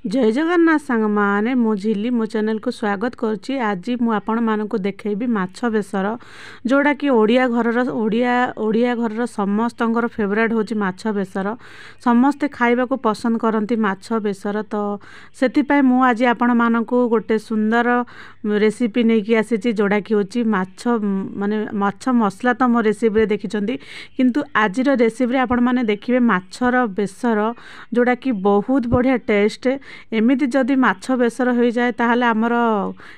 जय जगन्नाथ सांग माने मो झिली मो चैनल को स्वागत करुच्ची। आज मु आपण मानक देखैबी माछ बेसर जोड़ा कि ओडिया घर समस्त फेवरेट होची माछ बेसर। समस्ते खाइबा को पसंद करती माछ बेसर। तो सेतिपाई मु आज आपण मानक गोटे सुंदर रेसिपी नहीं कि आसी जोड़ा कि होची माछ माने माछ मसला। तो मो रेसिपी रे देखिचंदी किंतु आज रेसिपी आपण माने देखिबे माछर बेसर जोड़ा कि बहुत बढ़िया टेस्ट। एमिति जदि माछ बेसर हो जाए ताहले आमर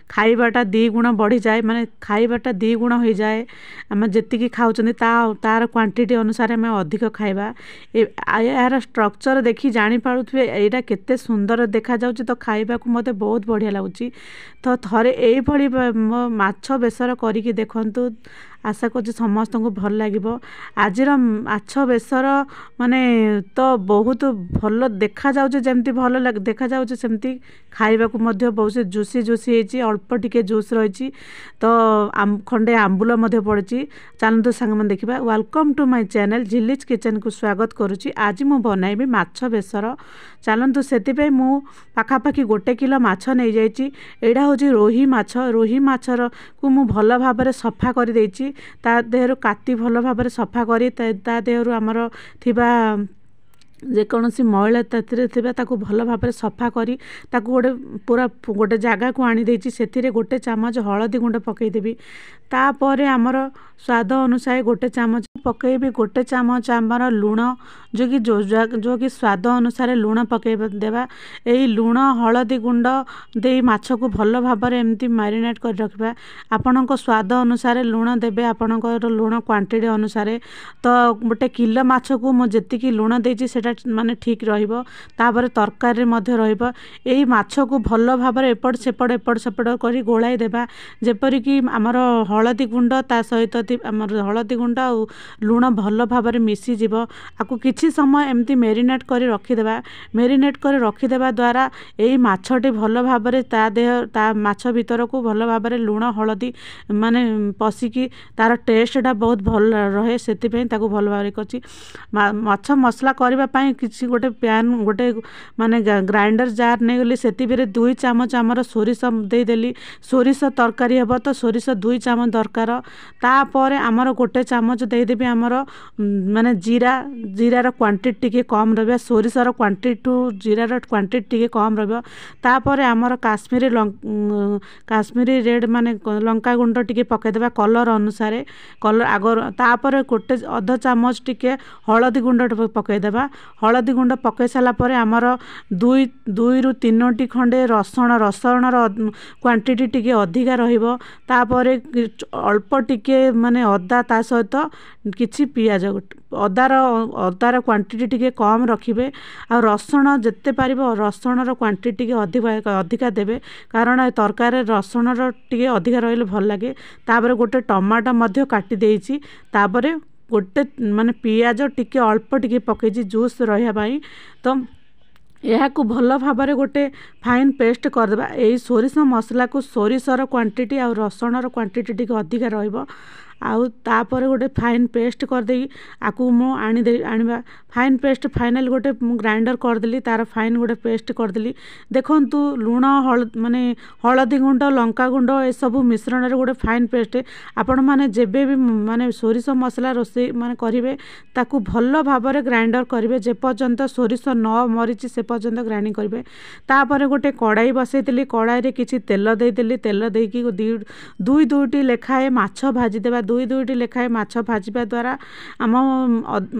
खाइबाटा दी गुण बढ़ी जाए, माने खाइबाटा दी गुण हो जाए। आम जेतिकी खाउचंदी तार क्वांटिटी अनुसार आम अधिक खाइबा। यार स्ट्रक्चर देखि जानी पारुथबे एटा केते सुंदर देखा जाउची। तो खाइबा को मते बहुत बढ़िया लागुची। तो थरे एई भली माछ बेसर करिकि देखंतु, आशा कर समस्त को भल लगे। आज माछ बेसर माने तो बहुत भल देखा जाउचे, जेमती भल देखा जाउचे सेमती खाइबा को मध्य बहुत जुसी जुसी होइची, अल्प टिके जूस रही। तो खंडे आंबुल मध्य पड़ी। चलतु सांग मन देखा। Welcome to my channel Jhili's kitchen को स्वागत करुच्ची। आज मु बनाइबी माछ बेसर। चलतु से मु पाखापाखि 1 किलो माछ नहीं जाइची। एडा होची रोही माछ। रोही माछर को मु भल भाबरे सफा कर देइची। ता देहरु काटी भल भाबरे सफा करी ता देहरु आमर थिबा जेकोसी मैला ताकू भल भाव सफा करी ताकू गोटे पूरा गोटे जगह को आनी देछि। सेथिरे 1 चामच हलदी गुंड पकईदेवी। तापर आमर स्वाद अनुसार 1 चामच पकईबी। 1 चामच आमर लुण जो कि स्वाद अनुसार लुण पकई देवा। यही लुण हलदी गुंड दे माछ को भल भाव एमती मैरिनेट कर रखिबा। आपणक स्वाद अनुसार लुण देबे, आपणकर लुण क्वांटिटी अनुसार। तो 1 किलो माछ को मु जेतिकी लुण देछि सेटा माने ठीक रहिबो। तापर तरकारी मध्य रहिबो। एही माछ को भल भाव एपट सेपट करी गोलाई देबा, जेपरि कि आमर हलदी गुंड ता सहित आमर हलदी गुंड आ लुण भल भाव मिसी जिवो। आकु किछि समय एमती मेरिनेट करी रखिदेबा। मेरिनेट करी रखिदेबा द्वारा एही माछटी भल भाव ता देह ता माछ भीतर को भल भाव लुण हलदी माने पसिकी तार टेस्टटा बहुत भल रहे। सेति पई ताकू भल भाव करछि। माछ मसला करबा पई किछि गोटे पैन गोटे माने ग्राइंडर जार नै गली। सेति बेरे 2 चामच आमर सोरिष दे देली। सोरिष तरकारी हेबो तो सोरिष 2 चामच दरकार। तापर आमर 1 चामच दे देबी आमर माने जीरार क्वांटिटी टिके कम रहबा। सोरिषर क्वांटिटी टू जीरार क्वांटिटी टिके कम रहबो। तापर आमर काश्मीरी रेड माने लंका गुंड टिके पके देबा कलर अनुसार। कलर आगर तापर 1 चामच टिके हलदी गुंड पके देबा। हलदी गुंड पके साला परे आमर 2 रु 3 खंडे रसुणर क्वांटिटी टिके अधिका रहिबो। तापर अल्प टिके माने अदा ता सहित किछि पियाज अदार क्वांटिटी टिके कम रखिबे। आ रसुण जेते पारिबो रसुणर क्वांटिटी टिके अधिका देबे, कारण तरकारी रसुणर टिके अधिका रहिले भल लागे। तापर 1 टमाटो मध्य काटी देइछि। तापर 1 माने पियाज टिके अल्प टिके पकेछि जूस रहिया पाई। तो यह को भल भाव गोटे फाइन पेस्ट करदेबा। यही सोरिष मसला को सोरिषर क्वांटिटी आ रसुणर क्वांटिटी टिके अधिका रहिबो। आउ तापर गोटे फाइन पेस्ट करदे आकु मु आनिबा फाइन पेस्ट फाइनल गोटे ग्राइंडर करदेली। तार फाइन गोटे पेस्ट करदेली। देखंतु लुण माने हलदी गुंड लंका गुंड ए सब मिश्रण रे गोटे फाइन पेस्ट आपण माने जेबे भी माने सोरिष मसला रोसे माने करिवे ताकू भल भाव ग्राइंडर करिवे। जे पर्यंत सोरिष न मरिची से पर्यंत ग्राइंडिंग करिवे। तापर गोटे कड़ाई बसैतिली। कड़ाई रे किछि तेल देइतिली। तेल देइकी 2 लेखाए माछ भाजी देबा। 2 लेखाए माछ भाजिबा द्वारा आम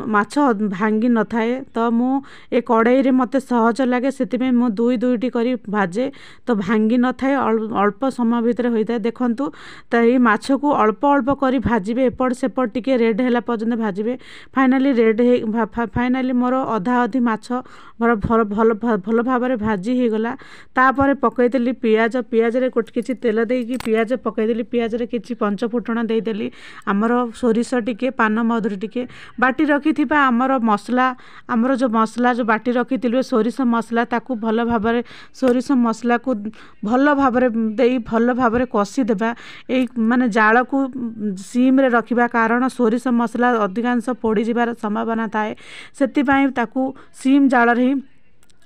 माछ भांगी न थाए। तो मु ए कड़ाई रे मते सहज लागे, सेति मु 2 करी भाजे तो भांगी न थाए, अल्प समय भितर होइता। देखंतु त ए माछ को अल्प करी भाजिबे। एपट सेपट टिके रेड हैला पर्यंत भाजिबे। फाइनली मोर अधा अधि माछ मोर भल भाव भाजी हो गला। तापर पकईदेली पियाज रे किछि तेल देकी पियाज पकईदेली। पियाज रे किछि पंच फुटण देदेली। आमर सोरिष टिके पान मधुरी टिके बाटी रखी थिबा आमर मसला आमर जो मसला जो बाटी रखी थिलबे सोरिष मसला ताकू भल भाव सोरिष मसला को भल भाव देई भल भाव कषि देबा। ए माने जाल को सीम रे रखिबा, कारण सोरिष मसला अधिकांश पोड़ी जिबार संभावना थाए। सेति पई ताकू सीम जाल रे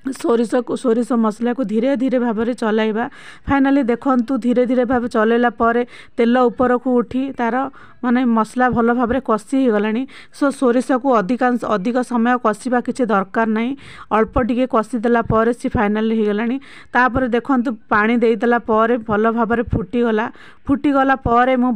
सोरिष मसला को धीरे धीरे भाव में चलाइबा। फाइनाली देखंतु धीरे धीरे भाव चलैला परे तेल ऊपर को उठी तार माने मसला भल भाव में कषि हो गलानी। सो सोरिष को अधिक समय कषिबा किसी दरकार नहीं, अल्प टिके कषि देला परे सी फाइनाली हो गलानी। तापर देखंतु पानी देई देला परे भल भाव में फुटीगला परे मु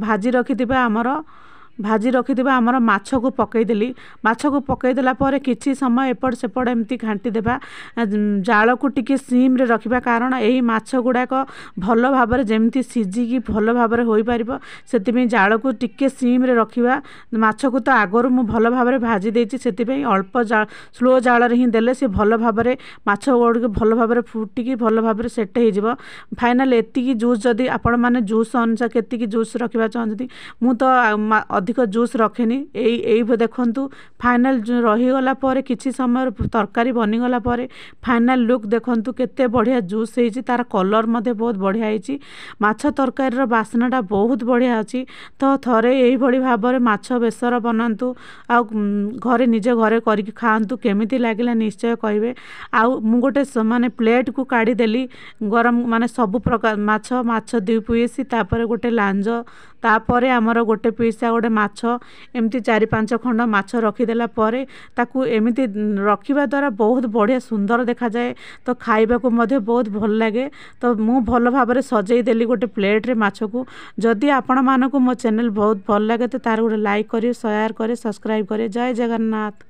भाजी रखिथिबा आमर माछ को पकईदेली। माछ को पकईदेला परे किछि समय एपट सेपट एमती घांटी देबा। जाल को टिके सिम रे रखिबा, कारण एही माछ गुड़ाक भल भाव में जेमती सिझिकी भल भाव में होई परिबो, सेतिपई जाल को टिके सिम रे रखिबा। माछ को तो आगरु मु भल भाव में भाजी देछि, सेतिपई अल्प स्लो जाल रे ही देले से भल भाव में माछ गुड़ भल भाव में फुटिकी भल भाव में सेट हो जिवो। फाइनाल एतिकी जूस जदि आपण माने जूस अनुसार केतिकी जूस रखिबा चाहନ୍ତି, मु तो अधिक जूस रखेनी। यही देखंतु फाइनाल रहीगला परे किछि समय तरकारी बनीगला परे फाइनाल लुक देखंतु केते बढ़िया जूस होईची, तार कलर मध्ये बहुत बढ़िया होईची। माछ तरकारी रो बास्नाटा बहुत बढ़िया अछि। तो थरे एही भली भाव में माछ बेसर बनांतु आ घरे निजे घरे करिक खांतु, केमिति लागिला निश्चय कहिबे। आ मु गोटे माने प्लेट को काढ़ी देली गरम माने सब प्रकार माछ 2 पीस, तापर गोटे लांज, तापर आमर गोटे पीस आ गोटे माछ, एमती 4-5 खंड माछ रखीदेला परे ताकू एमती रखिबा द्वारा बहुत बढ़िया सुंदर देखा जाए। तो खाइबा को मध्य बहुत भल लगे। तो मु भल भाव में सजई देली गोटे प्लेट रे माछ को। जदि आपण मानकु मो चैनल बहुत भल लगे तो तार गोटे लाइक करी, शेयर करे, सब्सक्राइब करे। जय जगन्नाथ।